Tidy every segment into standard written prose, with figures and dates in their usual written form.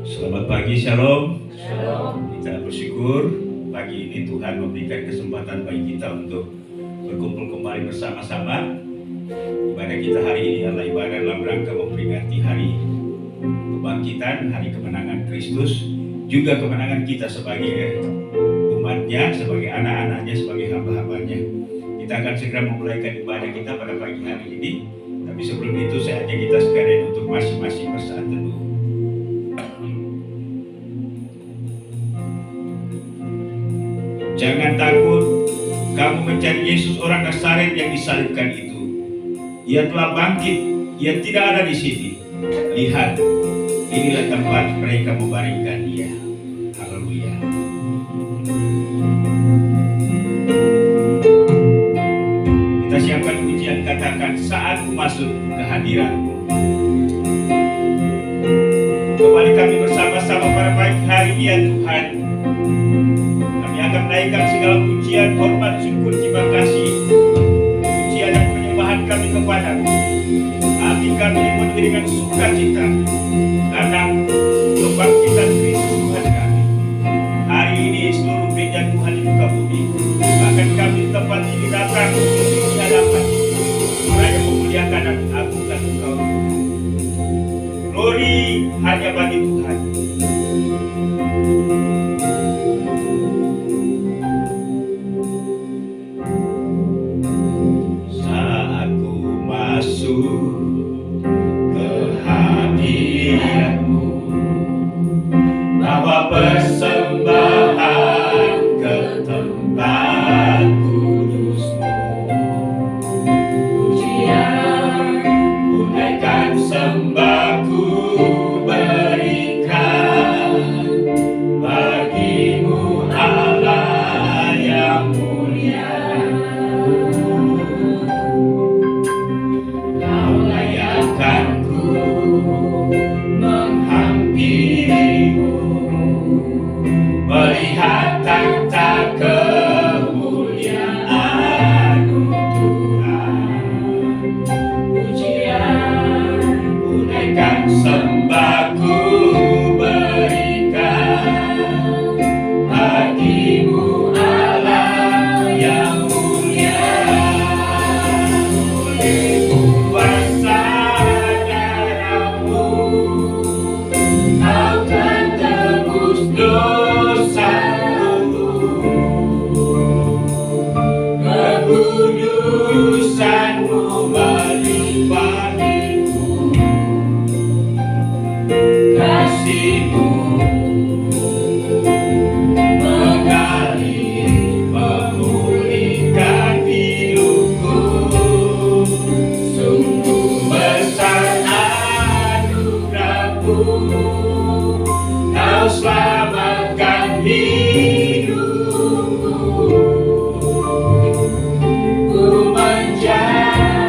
Selamat pagi, Shalom. Shalom. Kita bersyukur pagi ini Tuhan memberikan kesempatan bagi kita untuk berkumpul kembali bersama-sama. Ibadah kita hari ini adalah ibadah dalam rangka memperingati hari kebangkitan, hari kemenangan Kristus, juga kemenangan kita sebagai umatnya, sebagai anak-anaknya, sebagai hamba-hambanya. Kita akan segera memulaikan ibadah kita pada pagi hari ini. Tapi sebelum itu saya ajak kita sekalian untuk masing-masing bersaat teduh. Jangan takut, kamu mencari Yesus orang Nazaret yang disalibkan itu. Ia telah bangkit, ia tidak ada di sini. Lihat, inilah tempat mereka membaringkan dia. Haleluya. Kita siapkan pujian, katakan saat masuk ke hadiratmu. Kembali kami bersama-sama pada pagi hari ini ya Tuhan. Akan menaikkan segala pujian, hormat, syukur, terima kasih. Pujian dan penyembahan kami kepadamu. Hati kami dipenuhi dengan sukacita karena kebangkitan Kristus Tuhan kami. Hari ini seluruh gereja Tuhan di muka bumi, bahkan kami di tempat ini datang untuk di hadapan Raya memuliakan dan mengagungkan Engkau. Glory hanya bagi Tuhan. Ke hadiratmu, bawa persembahan ke tempat kudusmu. Pujian ku naikkan, sembahku berikan bagimu Allah yang mulia. Menghampirimu, melihat tata kemuliaan-Mu Tuhan. Pujian ku naikkan, sembahku berikan bagimu Allah yang mulia. Kudusanmu melimpahku, kasihmu mengalir memulihkan hidupku. Sungguh besar anugerahmu, Kau selamatkan hidupku. Ku menjadi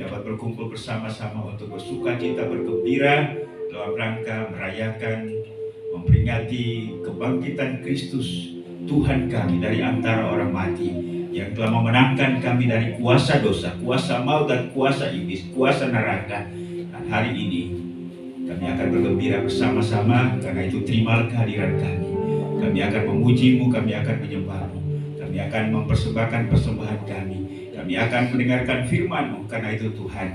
dapat berkumpul bersama-sama untuk bersuka cita, bergembira dalam rangka merayakan, memperingati kebangkitan Kristus Tuhan kami dari antara orang mati, yang telah memenangkan kami dari kuasa dosa, kuasa maut dan kuasa iblis, kuasa neraka. Dan hari ini kami akan bergembira bersama-sama, karena itu terimalah kehadiran kami. Kami akan memuji-Mu, kami akan menyembah-Mu, kami akan mempersembahkan persembahan kami, kami akan mendengarkan firman-Mu. Karena itu Tuhan,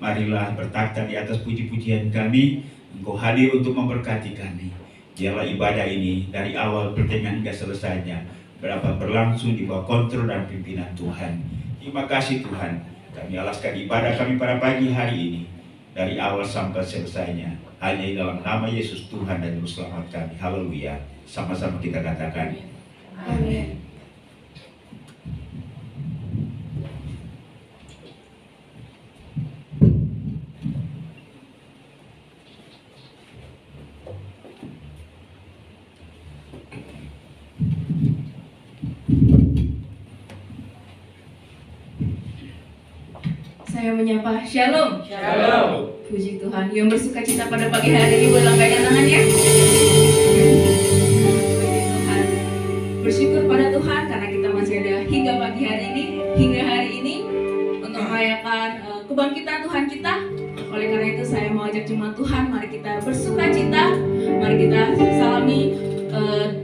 marilah bertakhta di atas puji-pujian kami. Engkau hadir untuk memberkati kami. Biarlah ibadah ini dari awal pertengahan hingga selesainya dapat berlangsung di bawah kontrol dan pimpinan Tuhan. Terima kasih Tuhan. Kami alaskan ibadah kami pada pagi hari ini dari awal sampai selesainya hanya di dalam nama Yesus Tuhan dan Juru Selamat kami. Haleluya. Sama-sama kita katakan amin. Saya menyapa Shalom. Shalom. Puji Tuhan. Yang bersuka cita pada pagi hari ini boleh angkatkan tangannya. Puji Tuhan. Bersyukur pada Tuhan karena kita masih ada hingga pagi hari ini, hingga hari ini untuk merayakan kebangkitan Tuhan kita. Oleh karena itu saya mau ajak jemaat Tuhan, mari kita bersuka cita, mari kita salami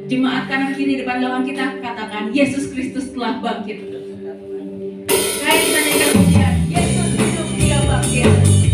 jemaat kanan kiri depan belakang kita, katakan Yesus Kristus telah bangkit. Mari kita nyanyikan pujian Yesus hidup, Dia bangkit. Yesus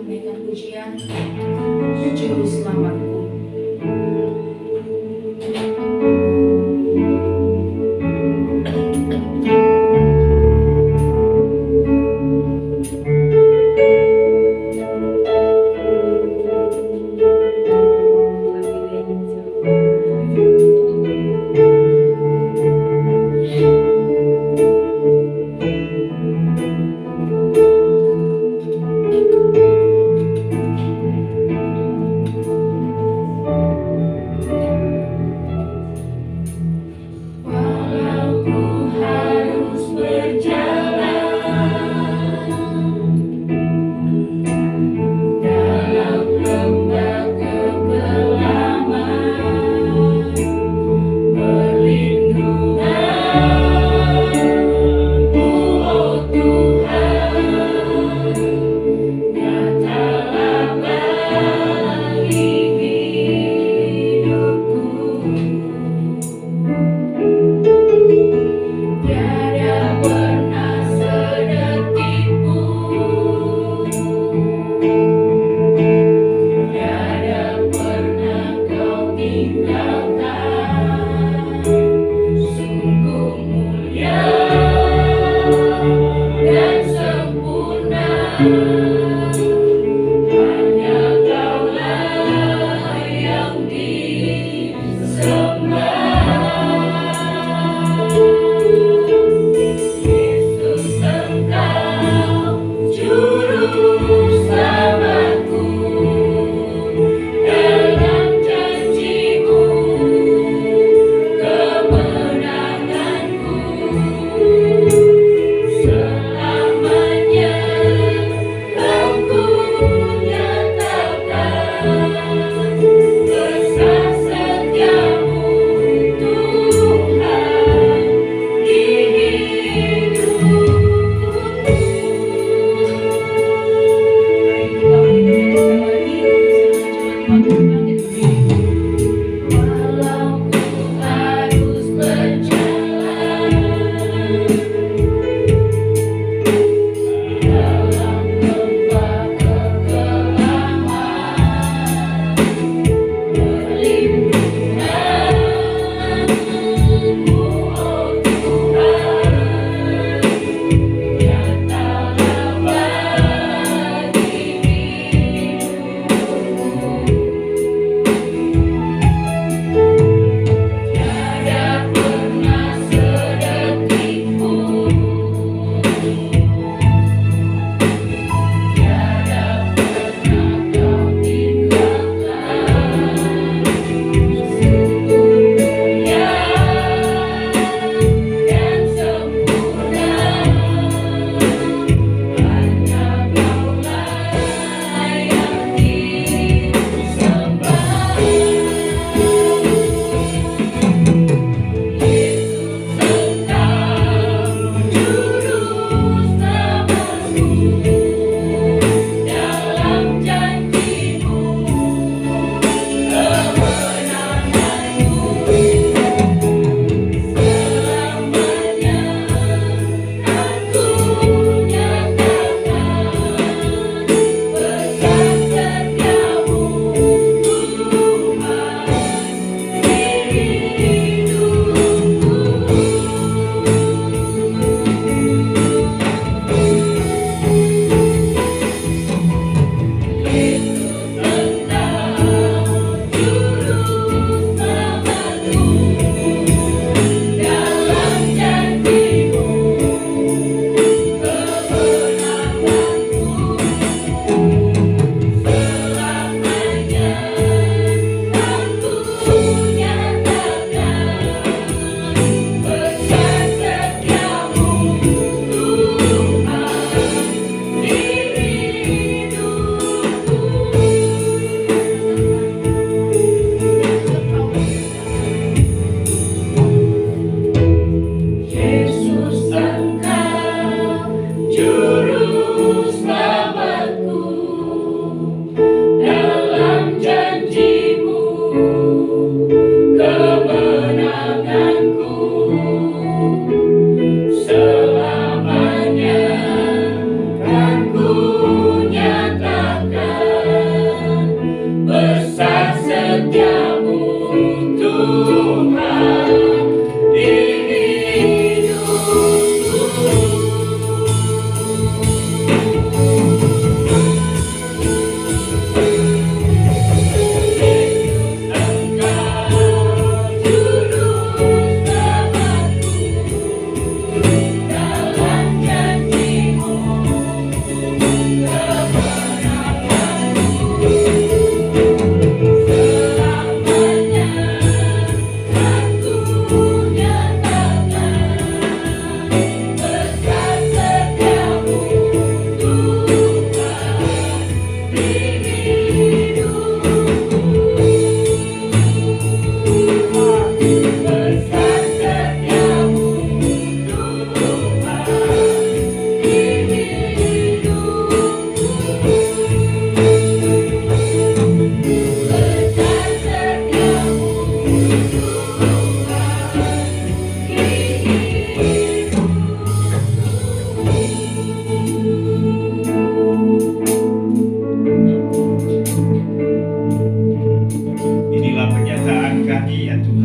menaikkan pujian Juru Selamatku.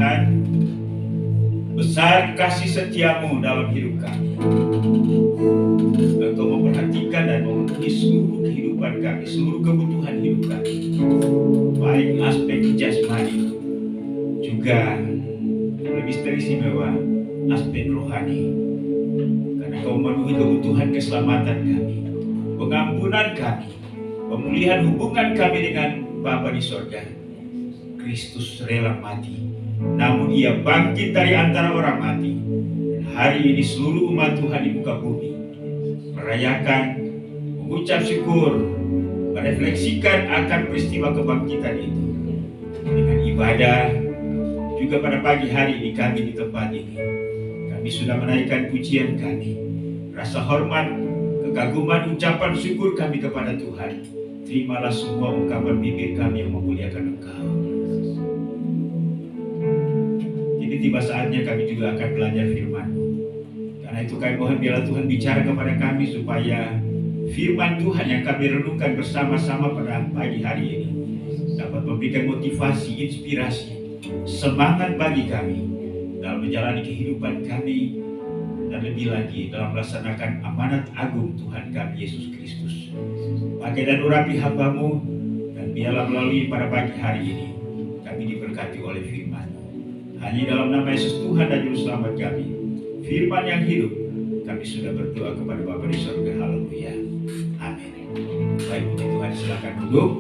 Tuhan, besar kasih setiamu dalam hidup kami. Engkau memperhatikan dan memenuhi seluruh kehidupan kami, seluruh kebutuhan hidup kami, baik aspek jasmani, juga lebih istimewa aspek rohani. Karena Kau memenuhi kebutuhan keselamatan kami, pengampunan kami, pemulihan hubungan kami dengan Bapa di sorga. Kristus rela mati, namun Ia bangkit dari antara orang mati. Dan hari ini seluruh umat Tuhan di muka bumi merayakan, mengucap syukur, merefleksikan akan peristiwa kebangkitan itu dengan ibadah. Juga pada pagi hari ini kami di tempat ini, kami sudah menaikkan pujian kami, rasa hormat, kekaguman, ucapan syukur kami kepada Tuhan. Terimalah semua ungkapan bibir kami yang memuliakan Engkau. Jadi tiba saatnya kami juga akan belajar firman-Mu. Karena itu kami mohon biarlah Tuhan bicara kepada kami supaya firman Tuhan yang kami renungkan bersama-sama pada pagi hari ini dapat memberikan motivasi, inspirasi, semangat bagi kami dalam menjalani kehidupan kami, dan lebih lagi dalam melaksanakan amanat agung Tuhan kami Yesus Kristus. Pakai dan urapi hamba-Mu, dan biarlah melalui pada pagi hari ini kami diberkati oleh firman-Mu. Hanya dalam nama Yesus Tuhan dan Juru Selamat kami, firman yang hidup, kami sudah berdoa kepada Bapa di surga. Haleluya. Amin. Baik, puji Tuhan, silakan duduk.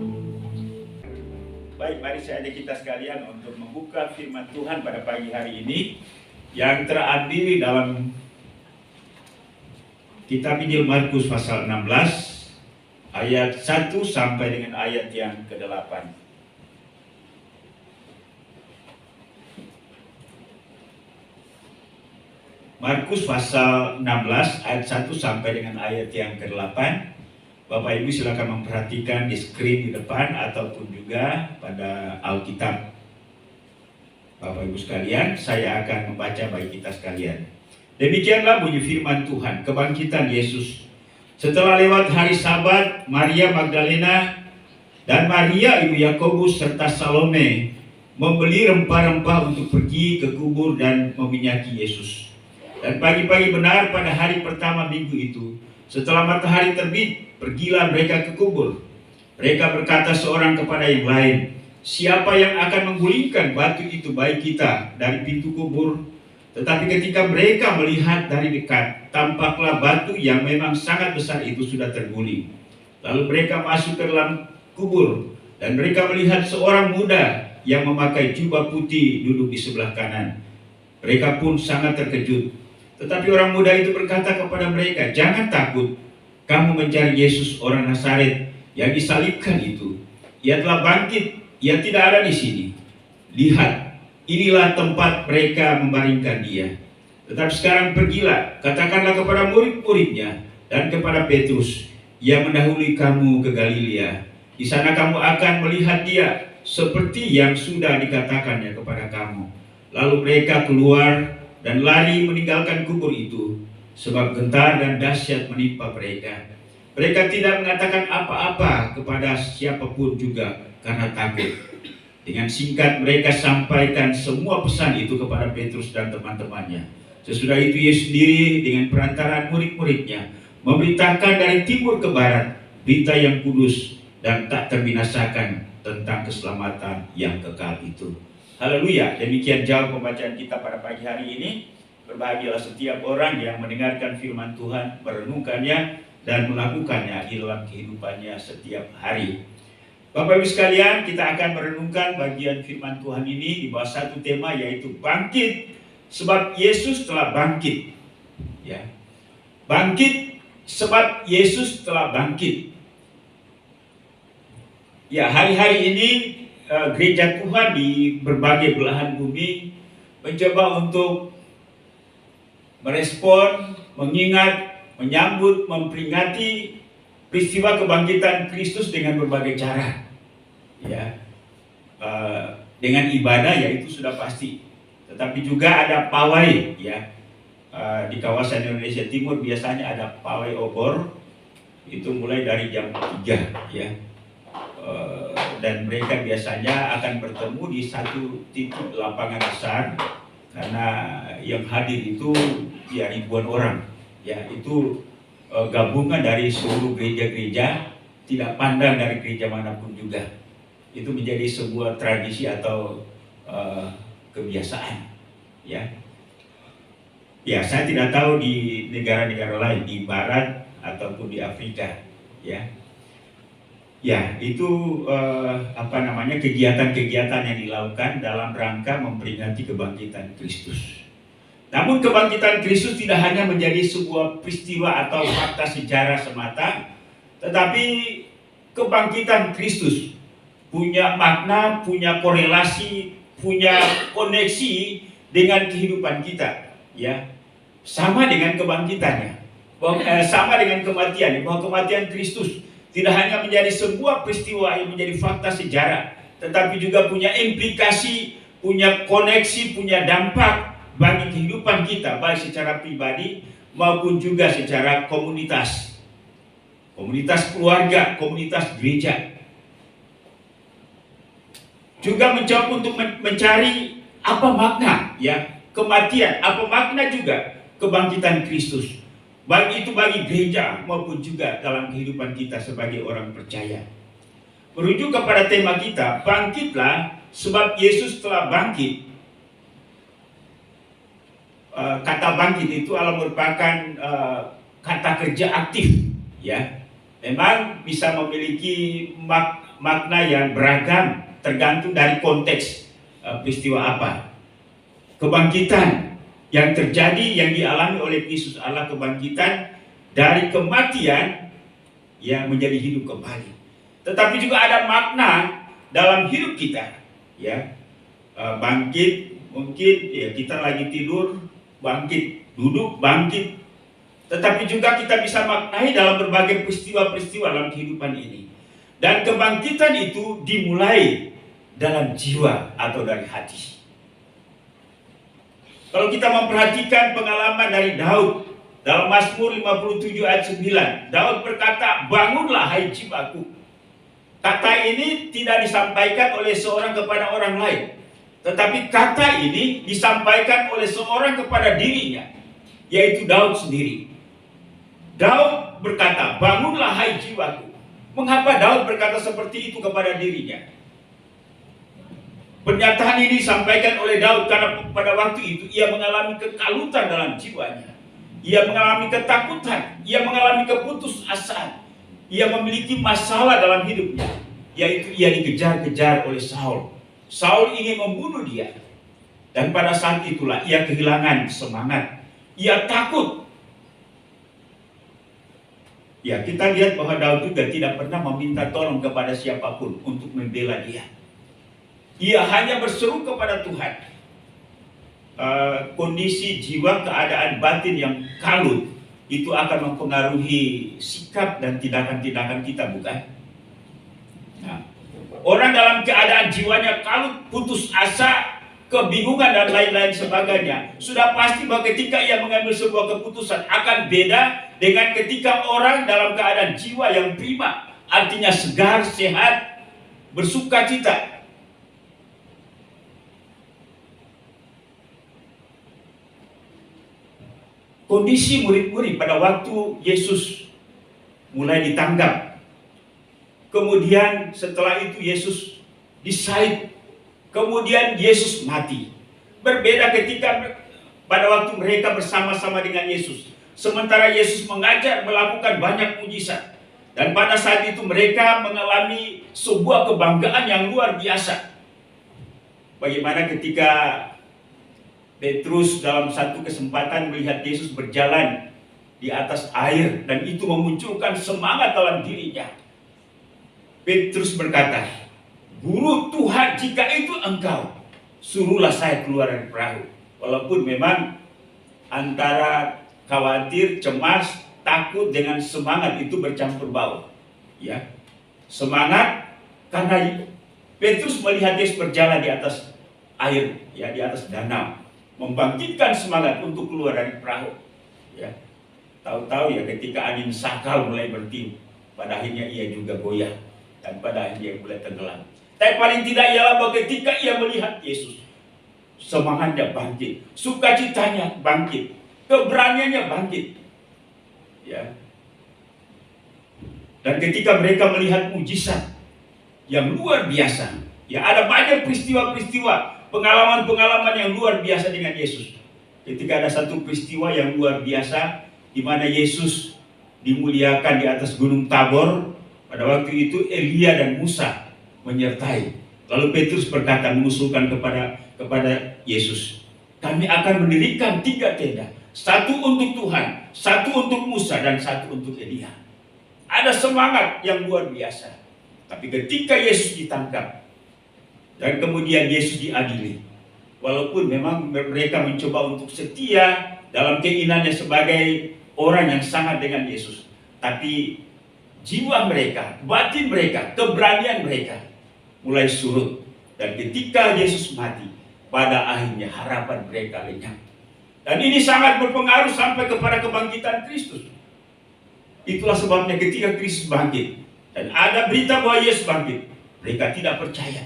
Baik, mari saya ajak kita sekalian untuk membuka firman Tuhan pada pagi hari ini yang terambil dalam kitab Injil Markus pasal 16 ayat 1 sampai dengan ayat yang ke-8. Markus pasal 16 ayat 1 sampai dengan ayat yang ke-8. Bapak Ibu silakan memperhatikan di screen di depan ataupun juga pada Alkitab. Bapak Ibu sekalian, saya akan membaca bagi kita sekalian. Demikianlah bunyi firman Tuhan, kebangkitan Yesus. Setelah lewat hari Sabat, Maria Magdalena dan Maria ibu Yakobus serta Salome membeli rempah-rempah untuk pergi ke kubur dan meminyaki Yesus. Dan pagi-pagi benar pada hari pertama minggu itu, setelah matahari terbit, pergilah mereka ke kubur. Mereka berkata seorang kepada yang lain, "Siapa yang akan menggulingkan batu itu bagi kita dari pintu kubur?" Tetapi ketika mereka melihat dari dekat, tampaklah batu yang memang sangat besar itu sudah terguling. Lalu mereka masuk ke dalam kubur, dan mereka melihat seorang muda yang memakai jubah putih duduk di sebelah kanan. Mereka pun sangat terkejut. Tetapi orang muda itu berkata kepada mereka, "Jangan takut, kamu mencari Yesus orang Nazaret yang disalibkan itu. Ia telah bangkit, ia tidak ada di sini. Lihat, inilah tempat mereka membaringkan dia. Tetapi sekarang pergilah, katakanlah kepada murid-muridnya dan kepada Petrus, ia mendahului kamu ke Galilea. Di sana kamu akan melihat dia seperti yang sudah dikatakannya kepada kamu." Lalu mereka keluar dan lari meninggalkan kubur itu, sebab gentar dan dahsyat menimpa mereka. Mereka tidak mengatakan apa-apa kepada siapapun juga karena takut. Dengan singkat mereka sampaikan semua pesan itu kepada Petrus dan teman-temannya. Sesudah itu Yesus sendiri dengan perantaraan murid-muridnya memberitakan dari timur ke barat berita yang kudus dan tak terbinasakan tentang keselamatan yang kekal itu. Haleluya. Demikian jauh pembacaan kita pada pagi hari ini. Berbahagialah setiap orang yang mendengarkan firman Tuhan, merenungkannya dan melakukannya di dalam kehidupannya setiap hari. Bapak Ibu sekalian, kita akan merenungkan bagian firman Tuhan ini di bawah satu tema, yaitu bangkit sebab Yesus telah bangkit. Ya. Bangkit sebab Yesus telah bangkit. Ya, hari-hari ini gereja Tuhan di berbagai belahan bumi mencoba untuk merespon, mengingat, menyambut, memperingati peristiwa kebangkitan Kristus dengan berbagai cara. Ya, dengan ibadah, ya itu sudah pasti. Tetapi juga ada pawai, ya. Di kawasan Indonesia Timur biasanya ada pawai obor, itu mulai dari jam 3, ya. dan mereka biasanya akan bertemu di satu titik lapangan besar, karena yang hadir itu ya ribuan orang. Ya, itu gabungan dari seluruh gereja-gereja, tidak pandang dari gereja manapun juga. Itu menjadi sebuah tradisi atau kebiasaan. Ya, saya tidak tahu di negara-negara lain di Barat ataupun di Afrika. Ya, itu kegiatan-kegiatan yang dilakukan dalam rangka memperingati kebangkitan Kristus. Namun kebangkitan Kristus tidak hanya menjadi sebuah peristiwa atau fakta sejarah semata, tetapi kebangkitan Kristus punya makna, punya korelasi, punya koneksi dengan kehidupan kita, ya. Sama dengan kebangkitannya, sama dengan kematiannya, bahwa kematian Kristus tidak hanya menjadi sebuah peristiwa yang menjadi fakta sejarah, tetapi juga punya implikasi, punya koneksi, punya dampak bagi kehidupan kita, baik secara pribadi maupun juga secara komunitas keluarga, komunitas gereja. Juga mencoba untuk mencari apa makna ya kematian, apa makna juga kebangkitan Kristus, baik itu bagi gereja maupun juga dalam kehidupan kita sebagai orang percaya. Merujuk kepada tema kita, bangkitlah sebab Yesus telah bangkit. Kata bangkit itu adalah merupakan kata kerja aktif, ya. Memang bisa memiliki makna yang beragam tergantung dari konteks peristiwa apa. Kebangkitan yang terjadi, yang dialami oleh Kristus adalah kebangkitan dari kematian yang menjadi hidup kembali. Tetapi juga ada makna dalam hidup kita, ya. Bangkit mungkin ya kita lagi tidur, bangkit, duduk, bangkit. Tetapi juga kita bisa maknai dalam berbagai peristiwa-peristiwa dalam kehidupan ini. Dan kebangkitan itu dimulai dalam jiwa atau dari hati. Kalau kita memperhatikan pengalaman dari Daud dalam Mazmur 57 ayat 9, Daud berkata, "Bangunlah hai jiwaku." Kata ini tidak disampaikan oleh seorang kepada orang lain, tetapi kata ini disampaikan oleh seorang kepada dirinya, yaitu Daud sendiri. Daud berkata, "Bangunlah hai jiwaku." Mengapa Daud berkata seperti itu kepada dirinya? Pernyataan ini disampaikan oleh Daud karena pada waktu itu ia mengalami kekalutan dalam jiwanya. Ia mengalami ketakutan, ia mengalami keputusasaan. Ia memiliki masalah dalam hidupnya, yaitu ia dikejar-kejar oleh Saul. Saul ingin membunuh dia. Dan pada saat itulah ia kehilangan semangat. Ia takut. Ya, kita lihat bahwa Daud juga tidak pernah meminta tolong kepada siapapun untuk membela dia. Ia hanya berseru kepada Tuhan. Kondisi jiwa, keadaan batin yang kalut itu akan mempengaruhi sikap dan tindakan-tindakan kita, bukan? Nah, orang dalam keadaan jiwanya kalut, putus asa, kebingungan dan lain-lain sebagainya, sudah pasti bahwa ketika ia mengambil sebuah keputusan akan beda dengan ketika orang dalam keadaan jiwa yang prima, artinya segar, sehat, bersukacita. Kondisi murid-murid pada waktu Yesus mulai ditangkap, kemudian setelah itu Yesus disalib, kemudian Yesus mati. Berbeda ketika pada waktu mereka bersama-sama dengan Yesus. Sementara Yesus mengajar, melakukan banyak mujizat. Dan pada saat itu mereka mengalami sebuah kebanggaan yang luar biasa. Bagaimana ketika Petrus dalam satu kesempatan melihat Yesus berjalan di atas air, dan itu memunculkan semangat dalam dirinya. Petrus berkata, "Guru, Tuhan, jika itu engkau, suruhlah saya keluar dari perahu." Walaupun memang antara khawatir, cemas, takut dengan semangat itu bercampur baur. Ya, semangat karena Petrus melihat Yesus berjalan di atas air, ya, di atas danau, membangkitkan semangat untuk keluar dari perahu. Ya, tahu-tahu ya ketika angin sakal mulai bertiup, pada akhirnya ia juga goyah. dan pada akhirnya mulai tenggelam. Tapi paling tidak ialah bahwa ketika ia melihat Yesus, semangatnya bangkit, sukacitanya bangkit, keberaniannya bangkit. Ya. Dan ketika mereka melihat mujizat yang luar biasa, ya ada banyak peristiwa-peristiwa, pengalaman-pengalaman yang luar biasa dengan Yesus. Ketika ada satu peristiwa yang luar biasa, di mana Yesus dimuliakan di atas Gunung Tabor, pada waktu itu Elia dan Musa menyertai. Lalu Petrus berkata, mengusulkan kepada Yesus, kami akan mendirikan 3 tenda, satu untuk Tuhan, satu untuk Musa, dan satu untuk Elia. Ada semangat yang luar biasa. Tapi ketika Yesus ditangkap dan kemudian Yesus diadili, walaupun memang mereka mencoba untuk setia dalam keinginannya sebagai orang yang sangat dengan Yesus, tapi jiwa mereka, batin mereka, keberanian mereka mulai surut. Dan ketika Yesus mati, pada akhirnya harapan mereka lenyap. Dan ini sangat berpengaruh sampai kepada kebangkitan Kristus. Itulah sebabnya ketika Kristus bangkit dan ada berita bahwa Yesus bangkit, mereka tidak percaya.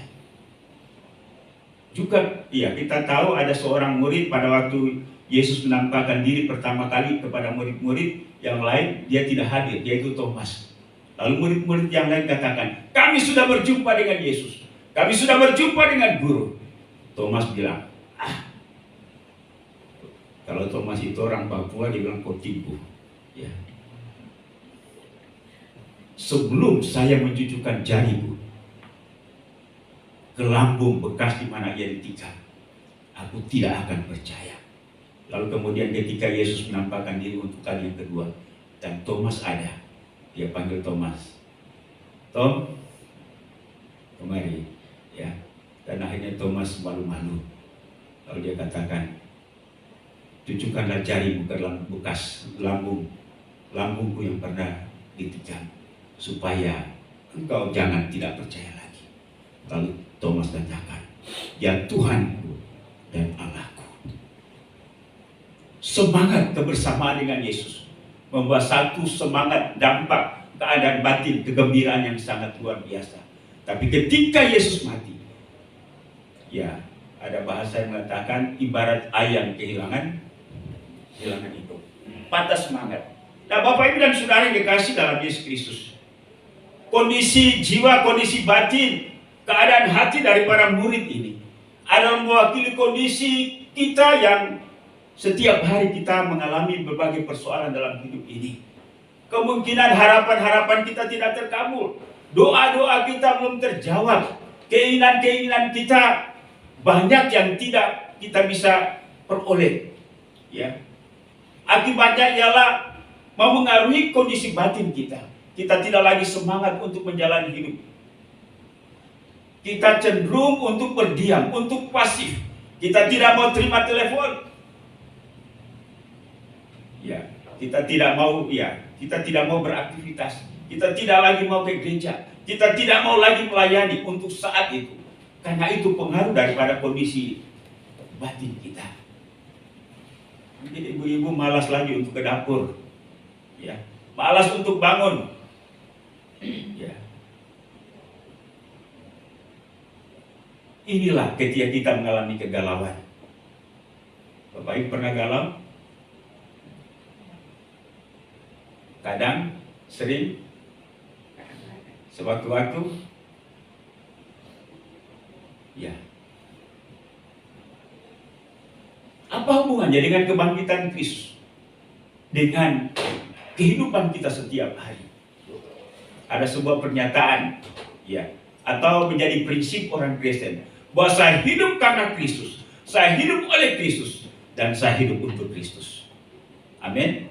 Juga ya, kita tahu ada seorang murid pada waktu Yesus menampakkan diri pertama kali kepada murid-murid yang lain, dia tidak hadir, yaitu Thomas. Lalu murid-murid yang lain katakan, kami sudah berjumpa dengan Yesus, kami sudah berjumpa dengan Guru. Thomas bilang, kalau Thomas itu orang Papua, dia bilang kau tipu. Ya. Sebelum saya mencucukkan jariku ke lambung bekas di mana ia ditikam, aku tidak akan percaya. Lalu kemudian ketika Yesus menampakkan diri untuk kali yang kedua, dan Thomas ada, dia panggil Thomas, Tom, kemari, ya. Dan akhirnya Thomas malu-malu. Lalu dia katakan, cucukkanlah jarimu ke bekas lambungku yang pernah ditikam, supaya engkau jangan tidak percaya lagi. Lalu Thomas katakan, ya Tuhanku dan Allahku. Semangat kebersamaan dengan Yesus membawa satu semangat dampak keadaan batin, kegembiraan yang sangat luar biasa. Tapi ketika Yesus mati, ya ada bahasa yang mengatakan ibarat ayam kehilangan hidup, patah semangat. Nah Bapak Ibu dan Saudara yang dikasih dalam Yesus Kristus, kondisi jiwa, kondisi batin, keadaan hati dari para murid ini adalah mewakili kondisi kita yang setiap hari kita mengalami berbagai persoalan dalam hidup ini. Kemungkinan harapan-harapan kita tidak terkabul, doa-doa kita belum terjawab, keinginan-keinginan kita banyak yang tidak kita bisa peroleh. Ya. Akibatnya ialah memengaruhi kondisi batin kita. Kita tidak lagi semangat untuk menjalani hidup. Kita cenderung untuk berdiam, untuk pasif. Kita tidak mau terima telepon. Ya, kita tidak mau beraktivitas. Kita tidak lagi mau ke gereja. Kita tidak mau lagi melayani untuk saat itu. Karena itu pengaruh daripada kondisi batin kita. Mungkin ibu-ibu malas lagi untuk ke dapur. Ya, malas untuk bangun. Ya. Inilah ketika kita mengalami kegalauan. Bapak Ibu pernah galau? Kadang, sering, sewaktu-waktu. Ya. Apa hubungannya dengan kebangkitan Kristus? Dengan kehidupan kita setiap hari. Ada sebuah pernyataan, ya, atau menjadi prinsip orang Kristen, bahwa saya hidup karena Kristus, saya hidup oleh Kristus, dan saya hidup untuk Kristus. Amin.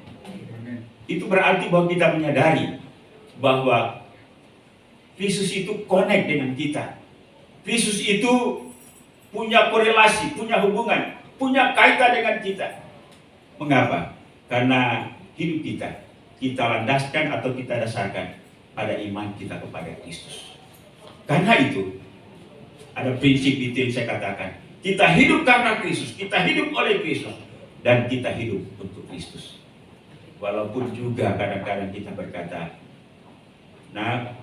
Itu berarti bahwa kita menyadari bahwa Kristus itu connect dengan kita. Kristus itu punya korelasi, punya hubungan, punya kaitan dengan kita. Mengapa? Karena hidup kita landaskan atau kita dasarkan pada iman kita kepada Kristus. Karena itu, ada prinsip itu yang saya katakan. Kita hidup karena Kristus, kita hidup oleh Kristus, dan kita hidup untuk Kristus. Walaupun juga kadang-kadang kita berkata, nah,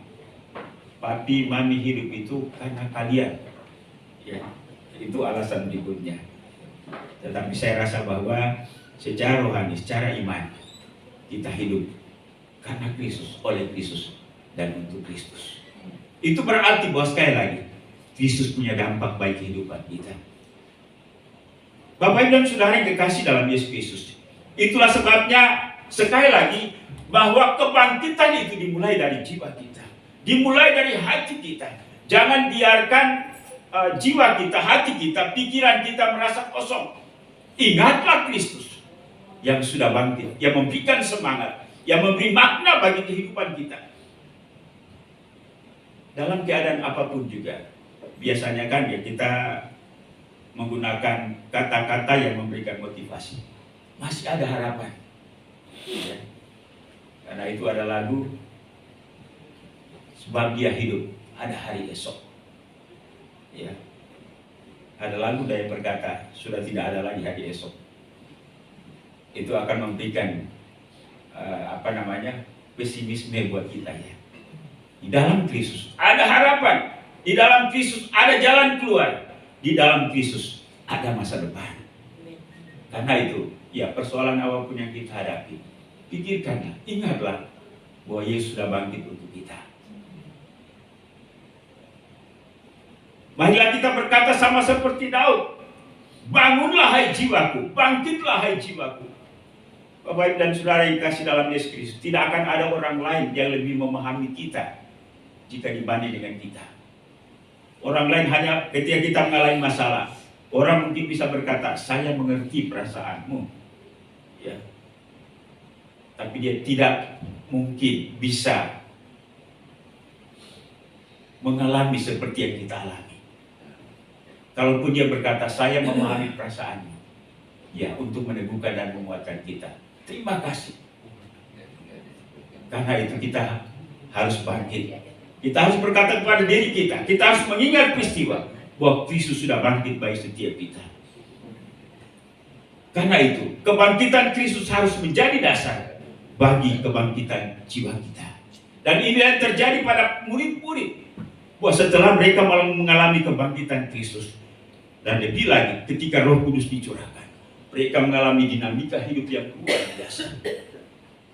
papi mami hidup itu karena kalian. Ya, itu alasan berikutnya. Tetapi saya rasa bahwa secara rohani, secara iman, kita hidup karena Kristus, oleh Kristus, dan untuk Kristus. Itu berarti bahwa sekali lagi, Kristus punya dampak baik kehidupan kita. Bapak Ibu dan Saudara yang kekasih dalam Yesus Kristus, itulah sebabnya sekali lagi bahwa kebangkitan itu dimulai dari jiwa kita, dimulai dari hati kita. Jangan biarkan jiwa kita, hati kita, pikiran kita merasa kosong. Ingatlah Kristus yang sudah bangkit, yang memberikan semangat, yang memberi makna bagi kehidupan kita. Dalam keadaan apapun juga, biasanya kan ya kita menggunakan kata-kata yang memberikan motivasi. Masih ada harapan. Ya. Karena itu ada lagu, sebab dia hidup, ada hari esok. Ya. Ada lagu yang berkata, sudah tidak ada lagi hari esok. Itu akan memberikan pesimisme buat kita ya. Di dalam Kristus ada harapan, di dalam Kristus ada jalan keluar, di dalam Kristus ada masa depan. Karena itu, ya persoalan apapun yang kita hadapi, pikirkanlah, ingatlah bahwa Yesus sudah bangkit untuk kita. Marilah kita berkata sama seperti Daud, bangunlah hai jiwaku, bangkitlah hai jiwaku. Bapak Ibu dan Saudara yang kasih dalam Yesus Kristus, tidak akan ada orang lain yang lebih memahami kita jika dibanding dengan kita. Orang lain hanya ketika kita mengalami masalah, orang mungkin bisa berkata, saya mengerti perasaanmu, ya. Tapi dia tidak mungkin bisa mengalami seperti yang kita alami. Kalaupun dia berkata, saya memahami perasaanmu, ya, untuk meneguhkan dan menguatkan kita. Terima kasih. Karena itu kita harus bangkit. Kita harus berkata kepada diri kita, kita harus mengingat peristiwa bahwa Kristus sudah bangkit bagi setiap kita. Karena itu, kebangkitan Kristus harus menjadi dasar bagi kebangkitan jiwa kita. Dan ini yang terjadi pada murid-murid, bahwa setelah mereka mengalami kebangkitan Kristus, dan lebih lagi ketika Roh Kudus dicurahkan, mereka mengalami dinamika hidup yang luar biasa.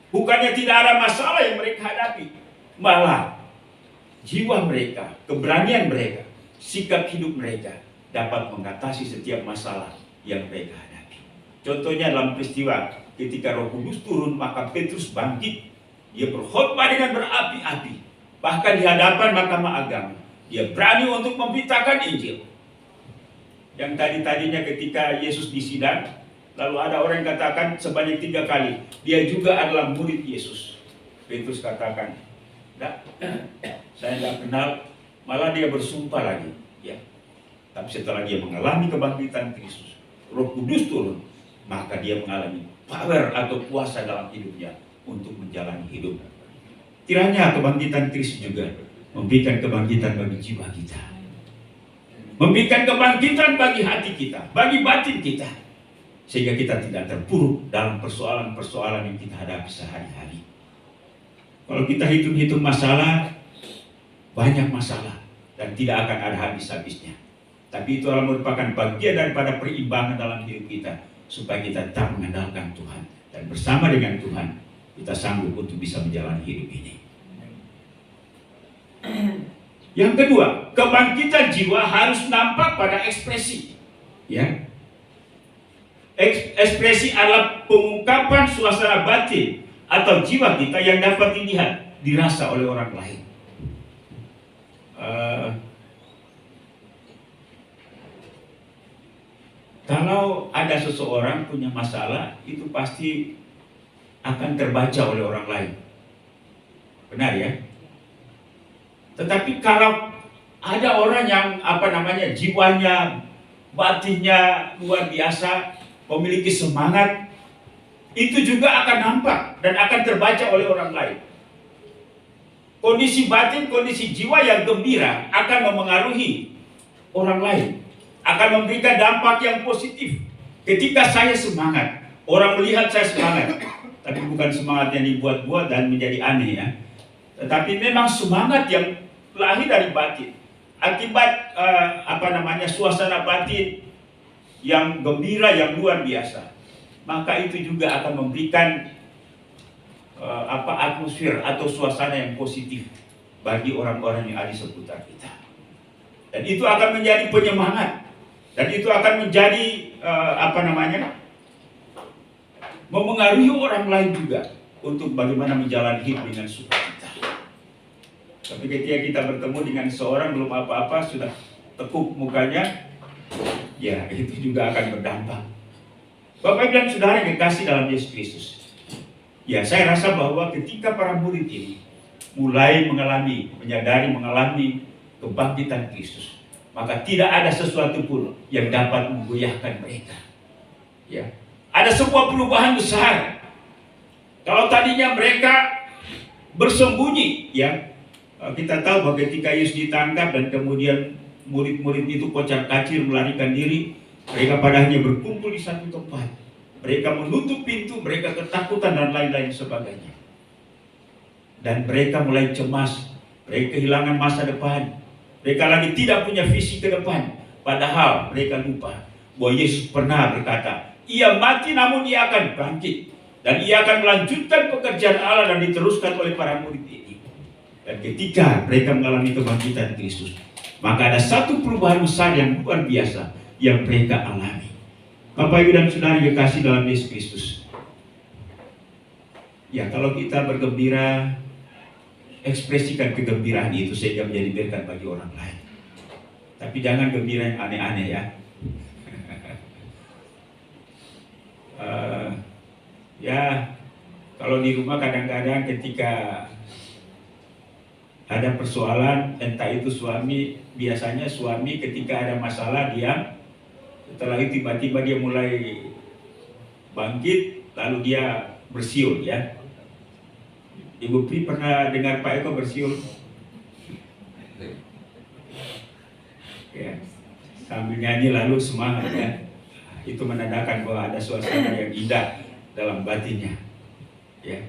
Bukannya tidak ada masalah yang mereka hadapi, malah jiwa mereka, keberanian mereka, sikap hidup mereka dapat mengatasi setiap masalah yang mereka hadapi. Contohnya dalam peristiwa ketika Roh Kudus turun, maka Petrus bangkit. Dia berkhotbah dengan berapi-api. Bahkan di hadapan mahkamah agama, dia berani untuk memberitakan Injil. Yang tadinya ketika Yesus disidang, lalu ada orang yang katakan sebanyak 3 kali, dia juga adalah murid Yesus. Petrus katakan, saya tidak kenal, malah dia bersumpah lagi, ya. Tapi setelah dia mengalami kebangkitan Kristus, Roh Kudus turun, maka dia mengalami power atau kuasa dalam hidupnya untuk menjalani hidup. Kiranya kebangkitan Kristus juga memberikan kebangkitan bagi jiwa kita, memberikan kebangkitan bagi hati kita, bagi batin kita, sehingga kita tidak terpuruk dalam persoalan-persoalan yang kita hadapi sehari-hari. Kalau kita hitung-hitung masalah, banyak masalah dan tidak akan ada habis-habisnya. Tapi itu adalah merupakan bagian daripada perimbangan dalam hidup kita, supaya kita tetap mengandalkan Tuhan, dan bersama dengan Tuhan kita sanggup untuk bisa menjalani hidup ini. Yang kedua, kebangkitan jiwa harus nampak pada ekspresi, ya. Ekspresi adalah pengungkapan suasana batin atau jiwa kita yang dapat dilihat, dirasa oleh orang lain. Kalau ada seseorang punya masalah, itu pasti akan terbaca oleh orang lain. Benar ya? Tetapi kalau ada orang yang jiwanya, batinnya luar biasa, memiliki semangat, itu juga akan nampak dan akan terbaca oleh orang lain. Kondisi batin, kondisi jiwa yang gembira akan memengaruhi orang lain, akan memberikan dampak yang positif. Ketika saya semangat, orang melihat saya semangat, tapi bukan semangat yang dibuat-buat dan menjadi aneh ya, tetapi memang semangat yang lahir dari batin. Akibat suasana batin yang gembira, yang luar biasa, maka itu juga akan memberikan atmosfer atau suasana yang positif bagi orang-orang yang ada di seputar kita. Dan itu akan menjadi penyemangat, dan itu akan menjadi memengaruhi orang lain juga untuk bagaimana menjalani hidup dengan sukacita. Tapi ketika kita bertemu dengan seorang belum apa-apa sudah tekuk mukanya, ya itu juga akan berdampak. Bapak Ibu dan Saudara yang dikasih dalam Yesus Kristus, ya saya rasa bahwa ketika para murid ini mulai menyadari mengalami kebangkitan Kristus, maka tidak ada sesuatu pun yang dapat menggoyahkan mereka. Ya, ada sebuah perubahan besar. Kalau tadinya mereka bersembunyi, ya kita tahu bahwa ketika Yesus ditangkap dan kemudian murid-murid itu kocar-kacir melarikan diri, mereka pada hanya berkumpul di satu tempat. Mereka menutup pintu, mereka ketakutan dan lain-lain sebagainya. Dan mereka mulai cemas, mereka kehilangan masa depan. Mereka lagi tidak punya visi ke depan. Padahal mereka lupa bahwa Yesus pernah berkata, ia mati namun ia akan bangkit. Dan ia akan melanjutkan pekerjaan Allah dan diteruskan oleh para murid ini. Dan ketika mereka mengalami kebangkitan Kristus, maka ada satu perubahan besar yang luar biasa yang mereka alami. Bapak Ibu dan Saudara yang kasih dalam Yesus Kristus, ya kalau kita bergembira, ekspresikan kegembiraan itu sehingga menjadi berkat bagi orang lain. Tapi jangan gembira yang aneh-aneh ya. Ya, kalau di rumah kadang-kadang ketika ada persoalan, entah itu biasanya suami ketika ada masalah dia, setelah itu tiba-tiba dia mulai bangkit, lalu dia bersiul ya. Ibu Pri pernah dengar Pak Eko bersiul? Ya, sambil nyanyi lalu semangat ya. Itu menandakan bahwa ada suasana yang indah dalam batinnya. Ya.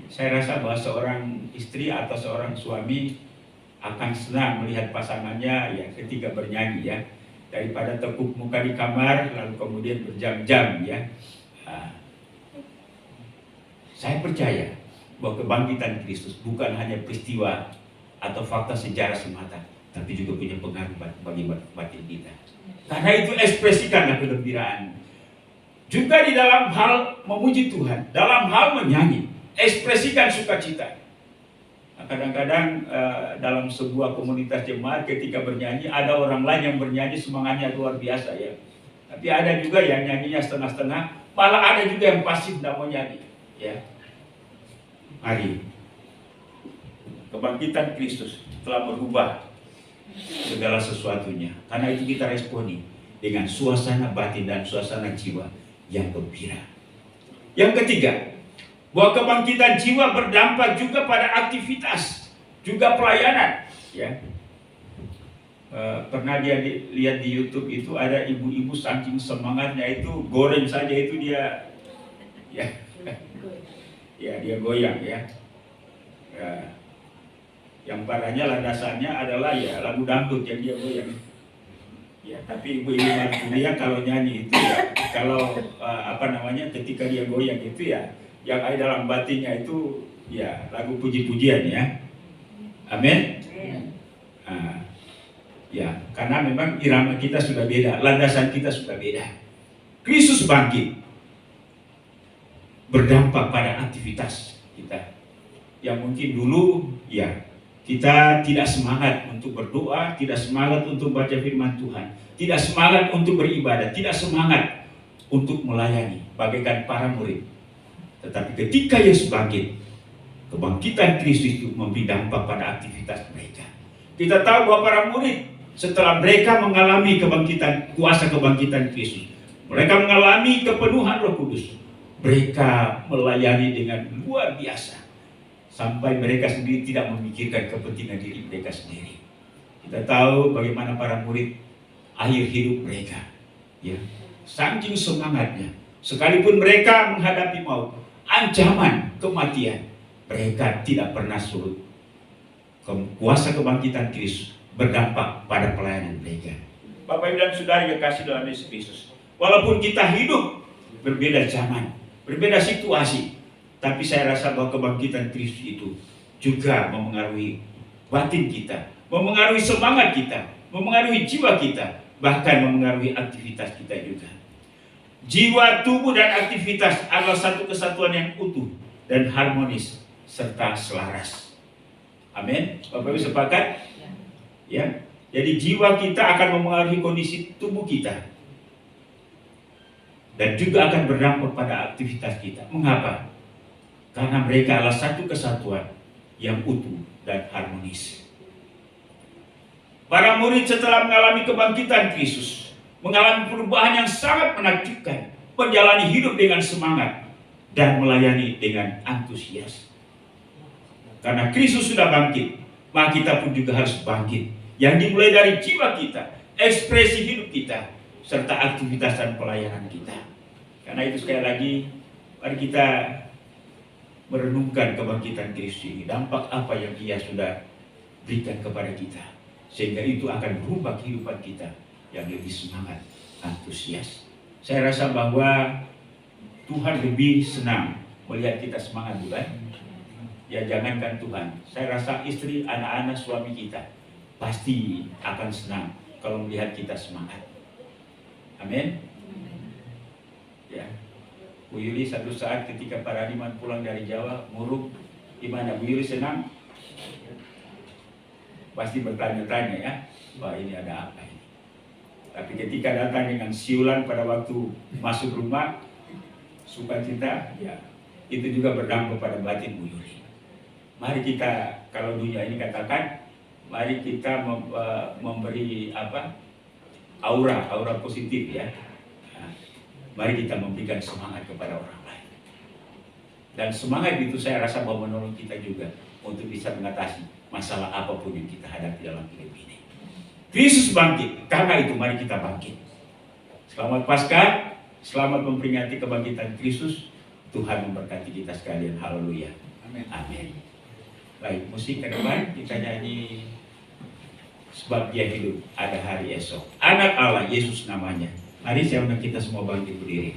Saya rasa bahwa seorang istri atau seorang suami akan senang melihat pasangannya ya ketika bernyanyi ya, daripada tekuk muka di kamar lalu kemudian berjam-jam ya. Saya percaya bahwa kebangkitan Kristus bukan hanya peristiwa atau fakta sejarah semata, tapi juga punya pengaruh bagi batin kita. Karena itu ekspresikanlah kegembiraan. Juga di dalam hal memuji Tuhan, dalam hal menyanyi, ekspresikan sukacita. Nah, kadang-kadang dalam sebuah komunitas jemaat ketika bernyanyi, ada orang lain yang bernyanyi semangatnya luar biasa ya. Tapi ada juga yang nyanyinya setengah-setengah, malah ada juga yang pasif tidak mau nyanyi. Ya, mari kebangkitan Kristus telah merubah segala sesuatunya. Karena itu kita responi dengan suasana batin dan suasana jiwa yang gembira. Yang ketiga, bahwa kebangkitan jiwa berdampak juga pada aktivitas, juga pelayanan. Ya, pernah dia lihat di YouTube itu ada ibu-ibu saking semangatnya itu goreng saja itu dia, ya dia goyang ya. Yang parahnya landasannya adalah ya lagu dangdut yang dia goyang. Ya, tapi ibu-ibu Martulia kalau nyanyi itu ya, kalau ketika dia goyang itu ya, yang ada dalam batinnya itu ya lagu puji-pujian ya. Amin. Ya, karena memang irama kita sudah beda, landasan kita sudah beda. Kristus bangkit berdampak pada aktivitas kita. Yang mungkin dulu ya kita tidak semangat untuk berdoa, tidak semangat untuk baca firman Tuhan, tidak semangat untuk beribadah, tidak semangat untuk melayani bagaikan para murid. Tetapi ketika Yesus bangkit, kebangkitan Kristus itu memberi dampak pada aktivitas mereka. Kita tahu bahwa para murid setelah mereka mengalami kuasa kebangkitan Kristus, mereka mengalami kepenuhan Roh Kudus, mereka melayani dengan luar biasa sampai mereka sendiri tidak memikirkan kepentingan diri mereka sendiri. Kita tahu bagaimana para murid akhir hidup mereka, ya, saking semangatnya, sekalipun mereka menghadapi maut, ancaman kematian, mereka tidak pernah surut. Kuasa kebangkitan Kristus berdampak pada pelayanan mereka. Bapak Ibu dan Saudara yang kasih dalam Yesus Kristus, walaupun kita hidup berbeda zaman, berbeda situasi, tapi saya rasa bahwa kebangkitan Kristus itu juga memengaruhi batin kita, memengaruhi semangat kita, memengaruhi jiwa kita, bahkan memengaruhi aktivitas kita juga. Jiwa, tubuh, dan aktivitas adalah satu kesatuan yang utuh dan harmonis serta selaras. Amin. Bapak Ibu sepakat? Ya. Jadi jiwa kita akan memengaruhi kondisi tubuh kita dan juga akan berdampak pada aktivitas kita. Mengapa? Karena mereka adalah satu kesatuan yang utuh dan harmonis. Para murid setelah mengalami kebangkitan Kristus, mengalami perubahan yang sangat menakjubkan, menjalani hidup dengan semangat dan melayani dengan antusias. Karena Kristus sudah bangkit, maka kita pun juga harus bangkit. Yang dimulai dari jiwa kita, ekspresi hidup kita, serta aktivitas dan pelayanan kita. Karena itu sekali lagi, mari kita merenungkan kebangkitan Kristus ini. Dampak apa yang Ia sudah berikan kepada kita. Sehingga itu akan berubah kehidupan kita yang lebih semangat, antusias. Saya rasa bahwa Tuhan lebih senang melihat kita semangat, bukan? Ya jangankan Tuhan, saya rasa istri, anak-anak, suami kita pasti akan senang kalau melihat kita semangat. Amin. Ya, Bu Yuli satu saat ketika Pak Radiman pulang dari Jawa, muruk, gimana Bu Yuli senang? Pasti bertanya-tanya ya, wah ini ada apa ini? Tapi ketika datang dengan siulan pada waktu masuk rumah, sukacita, ya itu juga berdampak pada batin Bu Yuli. Mari kita, kalau dunia ini katakan, mari kita memberi aura positif ya. Nah, mari kita memberikan semangat kepada orang lain. Dan semangat itu saya rasa bahwa menolong kita juga untuk bisa mengatasi masalah apapun yang kita hadapi dalam hidup ini. Kristus bangkit, karena itu mari kita bangkit. Selamat Paskah, selamat memperingati kebangkitan Kristus. Tuhan memberkati kita sekalian. Haleluya. Amin. Amin. Baik, musik ke depan kita nyanyi Sebab Dia Hidup, Ada Hari Esok. Anak Allah, Yesus namanya. Mari saya undang kita semua bangkit berdiri.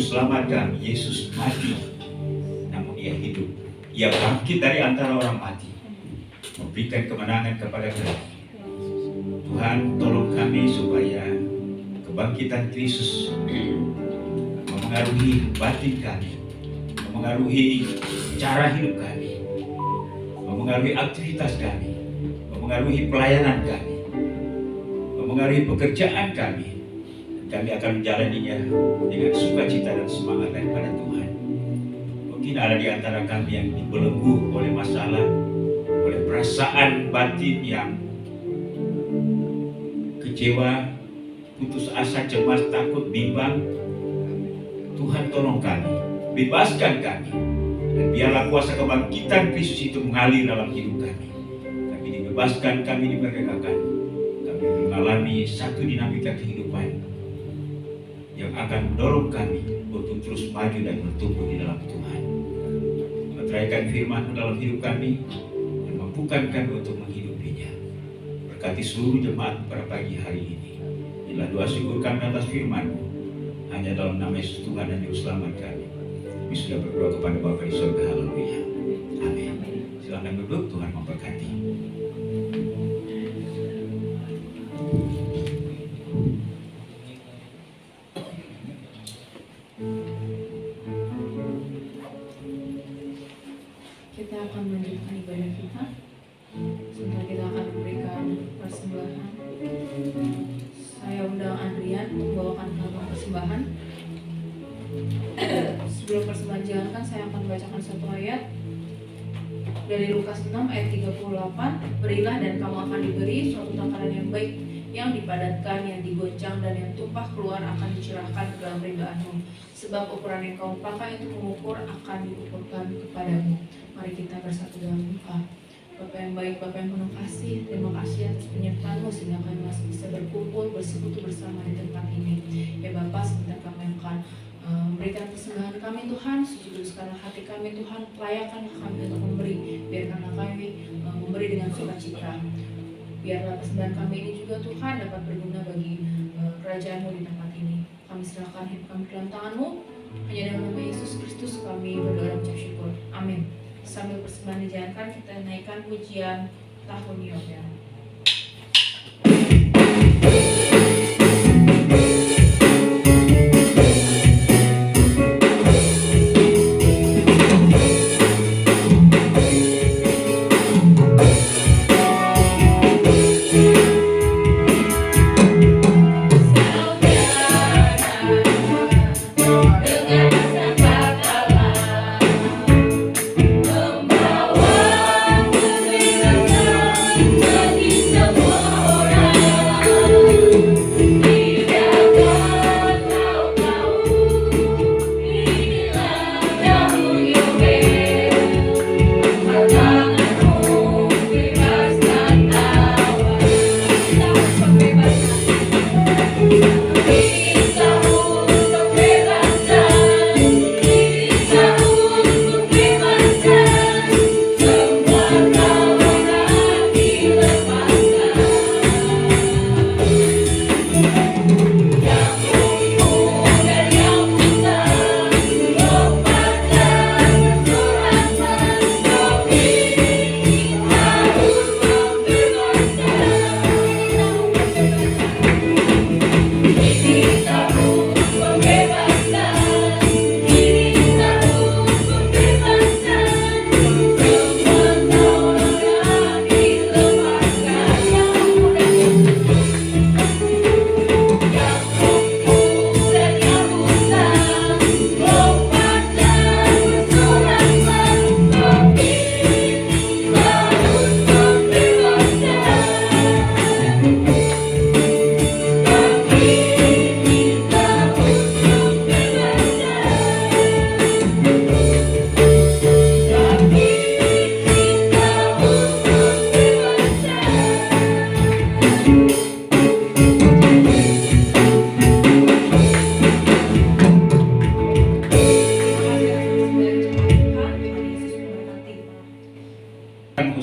Selamat kami, Yesus mati, namun ia hidup. Ia bangkit dari antara orang mati, memberikan kemenangan kepada kami. Tuhan, tolong kami supaya kebangkitan Kristus memengaruhi batin kami, memengaruhi cara hidup kami, memengaruhi aktivitas kami, memengaruhi pelayanan kami, memengaruhi pekerjaan kami. Kami akan menjalaninya dengan sukacita dan semangat daripada Tuhan. Mungkin ada di antara kami yang dibelenggu oleh masalah, oleh perasaan batin yang kecewa, putus asa, cemas, takut, bimbang. Tuhan, tolong kami, bebaskan kami, dan biarlah kuasa kebangkitan Kristus itu mengalir dalam hidup kami. Kami dibebaskan, kami dimerdekakan, kami mengalami satu dinamika kehidupan yang akan mendorong kami untuk terus maju dan bertumbuh di dalam Tuhan. Meteraikan firman-Mu dalam hidup kami dan mampukan kami untuk menghidupinya. Berkati seluruh jemaat pada pagi hari ini. Inilah doa syukur kami atas firman-Mu, hanya dalam nama Yesus Tuhan dan Juru Selamat kami. Kami sudah berdoa kepada Bapa di surga. Haleluya. Amin. Silakan duduk, Tuhan memberkati. Kita akan melanjutkan ibadah kita. Sebentar kita akan memberikan persembahan. Saya undang Adrian untuk membawakan kantong persembahan. Sebelum persembahan dijalankan, saya akan membacakan satu ayat dari Lukas 6 ayat 38. Berilah dan kamu akan diberi, suatu takaran yang baik, yang dipadatkan, yang digoncang, dan yang tumpah keluar akan dicurahkan ke dalam rimbaanmu. Sebab ukuran yang kamu pakai untuk mengukur akan diukurkan kepadamu. Mari kita bersatu dalam doa. Bapa yang baik, Bapa yang penuh kasih, terima kasih atas penyertaan-Mu sehingga kami masih bisa berkumpul, bersekutu bersama di tempat ini. Ya Bapa, sebentar kami akan memberikan persembahan kami Tuhan, sujudkanlah hati kami Tuhan, layakanlah kami untuk memberi, biarkanlah kami memberi dengan sukacita. Biarlah persembahan kami ini juga Tuhan dapat berguna bagi kerajaan-Mu di tempat ini. Kami serahkan hidup kami dalam tangan-Mu, hanya dalam nama Yesus Kristus kami berdoa dan mengucap syukur. Amin. Sambil persembahan dijalankan, kita naikkan pujian tahun Yoel.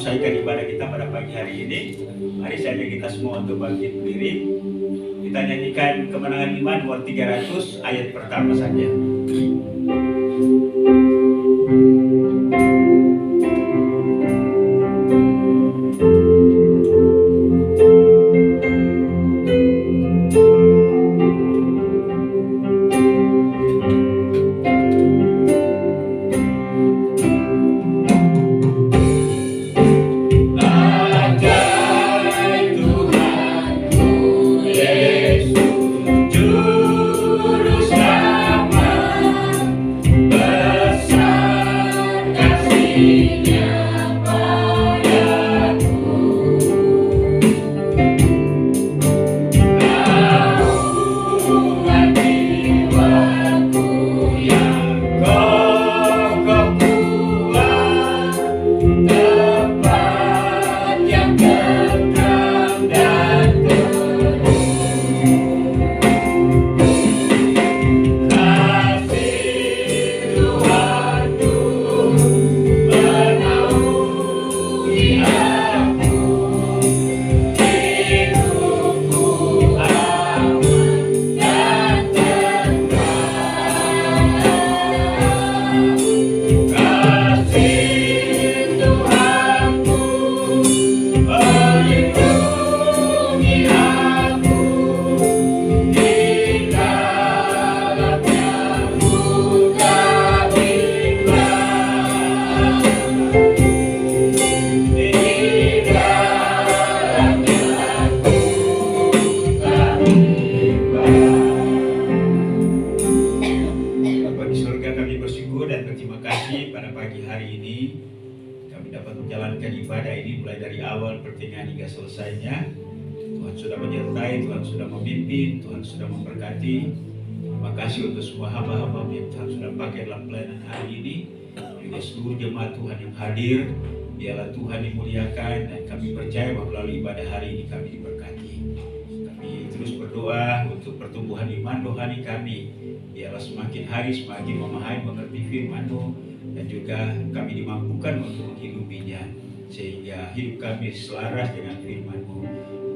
Selesaikan ibadah kita pada pagi hari ini. Mari saja kita semua untuk bangkit berdiri. Kita nyanyikan Kemenangan Iman nomor 300 ayat pertama saja. Selesainya Tuhan sudah menyertai, Tuhan sudah memimpin, Tuhan sudah memberkati. Terima kasih untuk semua hamba-hamba yang Tuhan sudah pakai dalam pelayanan hari ini, juga seluruh jemaat Tuhan yang hadir. Biarlah Tuhan dimuliakan, dan kami percaya bahwa melalui ibadah hari ini kami diberkati. Kami terus berdoa untuk pertumbuhan iman rohani kami. Biarlah semakin hari semakin memahami mengerti firman-Mu, dan juga kami dimampukan untuk menghidupinya, sehingga hidup kami selaras dengan firman-Mu.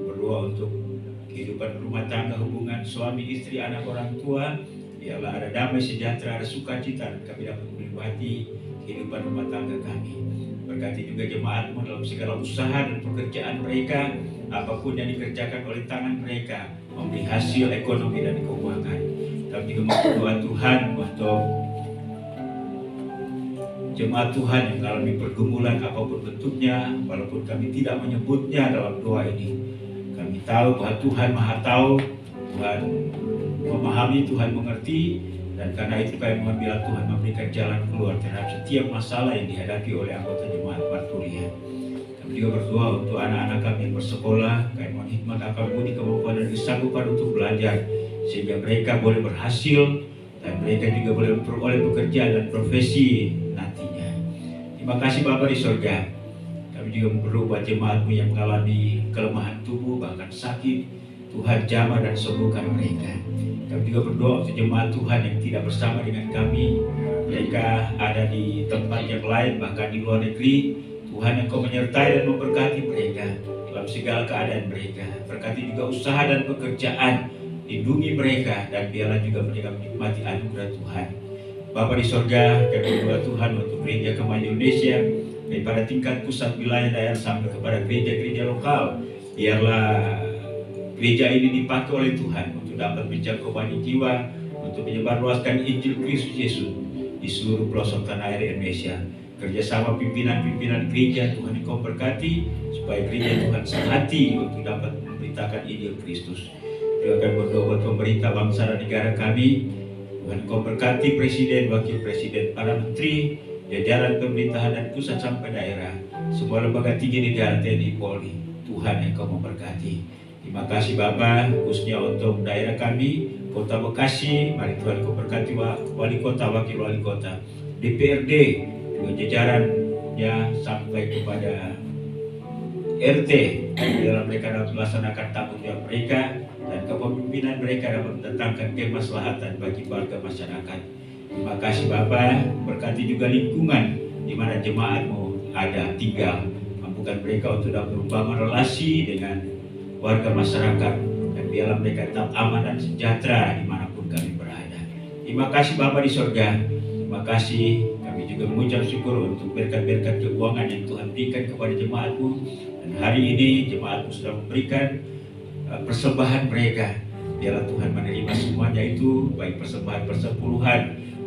Berdoa untuk kehidupan rumah tangga, hubungan suami istri, anak orang tua. Biarlah ada damai sejahtera, ada sukacita, dan kami dapat menikmati kehidupan rumah tangga kami. Berkati juga jemaat-Mu dalam segala usaha dan pekerjaan mereka, apapun yang dikerjakan oleh tangan mereka, memberi hasil ekonomi dan keuangan. Kami juga berdoa Tuhan untuk jemaat Tuhan yang mengalami pergumulan apapun bentuknya, walaupun kami tidak menyebutnya dalam doa ini. Kami tahu bahwa Tuhan Maha Tahu, Tuhan memahami, Tuhan mengerti, dan karena itu kami mengambil Tuhan memberikan jalan keluar terhadap setiap masalah yang dihadapi oleh anggota jemaat Marturia. Kami juga berdoa untuk anak-anak kami yang bersekolah, kami mohon hikmat akal budi kemampuan dan kesanggupan untuk belajar, sehingga mereka boleh berhasil dan mereka juga boleh memperoleh pekerjaan dan profesi nantinya. Terima kasih Bapa di surga. Kami juga berdoa buat jemaat-Mu yang mengalami kelemahan tubuh, bahkan sakit. Tuhan jamah dan sembuhkan mereka. Kami juga berdoa untuk jemaat Tuhan yang tidak bersama dengan kami. Mereka ada di tempat yang lain, bahkan di luar negeri. Tuhan Engkau menyertai dan memberkati mereka dalam segala keadaan mereka. Berkati juga usaha dan pekerjaan. Lindungi mereka, dan biarlah juga mereka menikmati anugerah Tuhan. Bapa di sorga, kami berdoa Tuhan untuk gereja Kemajuan Indonesia, daripada tingkat pusat wilayah daerah sampai kepada gereja-gereja lokal. Biarlah gereja ini dipakai oleh Tuhan untuk dapat menjangkau banyak jiwa, untuk menyebarluaskan Injil Kristus Yesus di seluruh pelosok tanah air Indonesia. Kerjasama pimpinan-pimpinan gereja Tuhan Engkau berkati, supaya gereja Tuhan sehati untuk dapat memberitakan Injil Kristus. Juga akan berdoa buat pemerintah bangsa dan negara kami. Tuhan Engkau berkati presiden, wakil presiden, para menteri, jajaran pemerintahan dan pusat sampai daerah, semua lembaga tinggi negara, TNI, Polri. Tuhan Engkau memberkati. Terima kasih Bapa, khususnya untuk daerah kami, Kota Bekasi. Mari Tuhan Engkau berkati wali kota, wakil wali kota, DPRD, juga jajarannya sampai kepada RT. Dalam mereka dapat melaksanakan tanggung jawab mereka, dan kepemimpinan mereka dapat mendatangkan kemaslahatan bagi warga masyarakat. Terima kasih Bapa, berkati juga lingkungan di mana jemaat-Mu ada tinggal. Mampukan mereka untuk dapat membangun relasi dengan warga masyarakat, dan dan biarlah mereka tetap aman dan sejahtera dimanapun kami berada. Terima kasih Bapa di sorga. Terima kasih, kami juga mengucap syukur untuk berkat-berkat keuangan yang Tuhan berikan kepada jemaatmu. Dan hari ini jemaatmu sudah memberikan persembahan mereka. Biarlah Tuhan menerima semuanya itu, baik persembahan persepuluhan,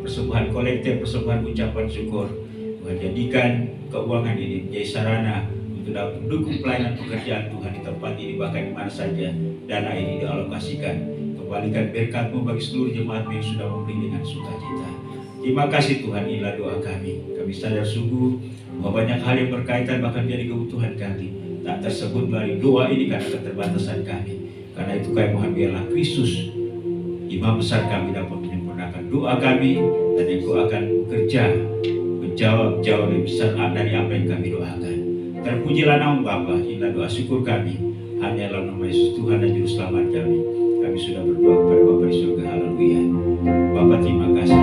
persembahan kolektif, persembahan ucapan syukur. Tuhan jadikan keuangan ini menjadi sarana untuk dapat mendukung pelayanan pekerjaan Tuhan di tempat ini, bahkan di mana saja dana ini dialokasikan. Kembalikan berkat-Mu bagi seluruh jemaat yang sudah memberi dengan sukacita. Terima kasih Tuhan, inilah doa kami. Kami sadar sungguh bahwa banyak hal yang berkaitan bahkan jadi kebutuhan kami tak tersebut melalui doa ini karena keterbatasan kami. Karena itu kami mohon biarlah Kristus, Imam besar kami, dapat menyempurnakan doa kami, dan Engkau akan bekerja menjawab jauh lebih besar dari apa yang kami doakan. Terpujilah nama Bapa, inilah doa syukur kami. Hanya dalam nama Yesus Tuhan dan Juru Selamat kami. Kami sudah berdoa kepada Bapa di surga. Haleluya. Bapa, terima kasih.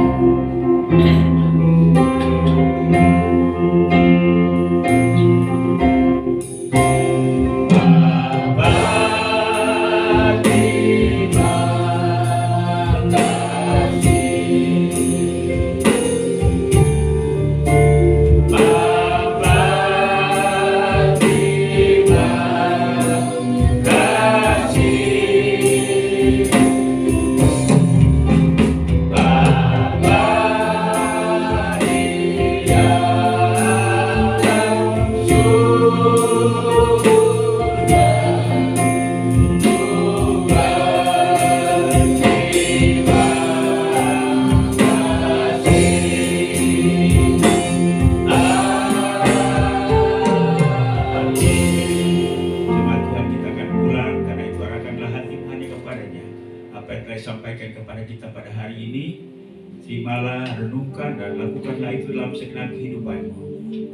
Sampaikan kepada kita pada hari ini, terimalah, renungkan, dan lakukanlah itu dalam segenap kehidupanmu.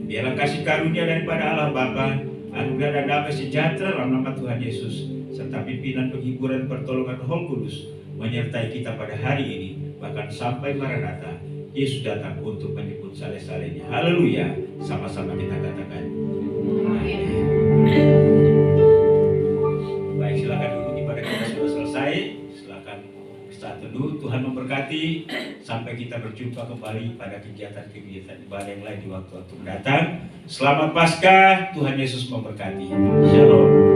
Biarlah kasih karunia daripada Allah Bapa, anugerah dan damai sejahtera dalam nama Tuhan Yesus, serta pimpinan, penghiburan, pertolongan Roh Kudus menyertai kita pada hari ini, bahkan sampai Maranatha, Yesus datang untuk menyebut saleh-salehnya. Haleluya. Sama-sama kita katakan amin. Baik, silakan duduk. Ibadah kita sudah selesai. Saat teduh, Tuhan memberkati sampai kita berjumpa kembali pada kegiatan-kegiatan ibadah yang lain di waktu-waktu mendatang. Selamat Paskah, Tuhan Yesus memberkati. Shalom.